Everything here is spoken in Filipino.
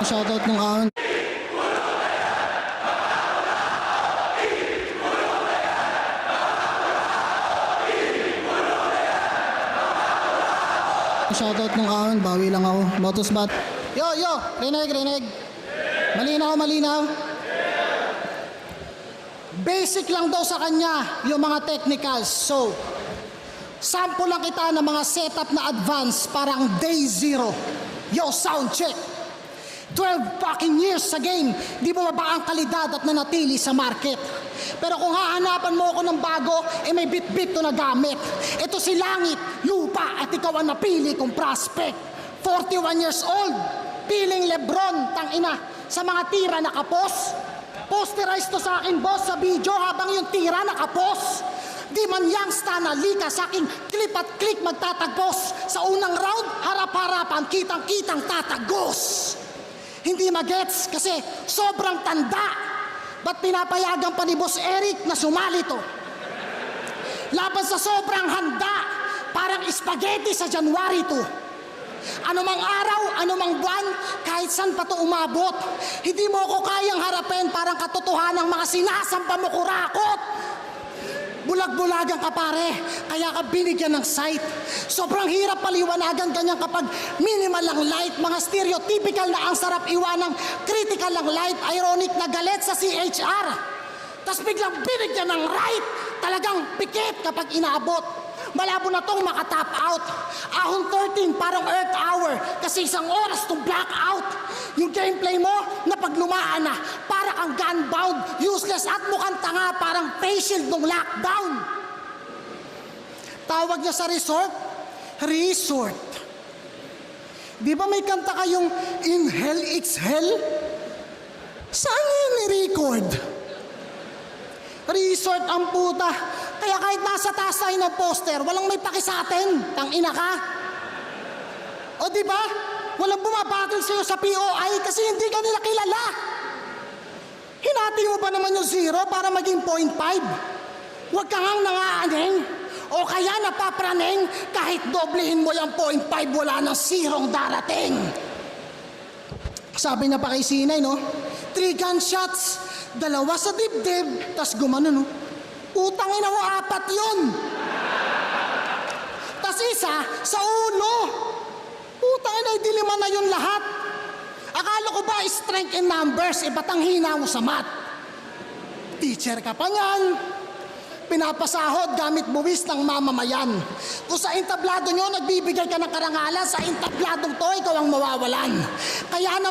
Shoutout nung ahon. Shoutout nung ahon, bawi lang ako. Motusbat. Yo, rinig. Malinaw. Basic lang daw sa kanya yung mga technicals. So, sample lang kita ng mga setup na advance, parang day zero. Yo, sound check. 12 fucking years sa game, di bumaba ang kalidad at nanatili sa market. Pero kung hahanapan mo ako ng bago, may bit-bit to na gamit. Ito si langit, lupa, at ikaw ang napili kong prospect. 41 years old, piling Lebron, tangina, sa mga tira nakapos. Posterize to sa akin, boss, sa video habang yung tira nakapos. Di man yang stanalika sa aking clip at click magtatagpos. Sa unang round, harap-harapan, kitang-kitang tatagos. Hindi magets kasi sobrang tanda. Ba't pinapayagan pa ni Boss Eric na sumali to? Laban sa sobrang handa, parang spaghetti sa January 2. Anumang araw, anumang buwan, kahit saan pa to umabot, hindi mo ako kayang harapin parang katotohanan ng mga sinasamba mo kurakot. Bulag-bulagan ka pare, kaya ka binigyan ng sight. Sobrang hirap paliwanagan ganyan kapag minimal lang light. Mga stereotypical na ang sarap iwanang critical lang light. Ironic na galit sa CHR. Tas biglang binigyan ng right. Talagang pikit kapag inaabot. Malabo na tong makatap out. Ahon 13 parang Earth Hour kasi isang oras tong blackout. Yung gameplay mo napaglumaan na para kang gunbound, useless at mukhang tanga parang face shield nung lockdown. Tawag niya sa resort, resort. Di ba may kanta kayong Inhale, Exhale? Saan yun ni-record? Resort ang puta. Kaya kahit nasa taas tayo ng poster, walang may paki sa atin. Tangina ka. O di ba? Walang bumabattle sa'yo sa POI kasi hindi ka nila kilala. Hinati mo ba naman yung 0 para maging 0.5? Huwag ka ngang nangaaning. O kaya napapraneng kahit doblehin mo yung 0.5, wala nang 0 darating. Sabi na pa kay Sinay, no? 3 gunshots, 2 sa dibdib, tas gumano, no? Utangin na mo, 4 yun. Tas isa sa ulo. Utangin na, dilima na yun lahat. Akala ko ba strength in numbers, ba't ang hina mo sa math? Teacher ka pa niyan. Pinapasahod gamit buwis ng mamamayan. Kung sa entablado nyo, nagbibigay ka ng karangalan, sa entabladong to, ikaw ang mawawalan. Kaya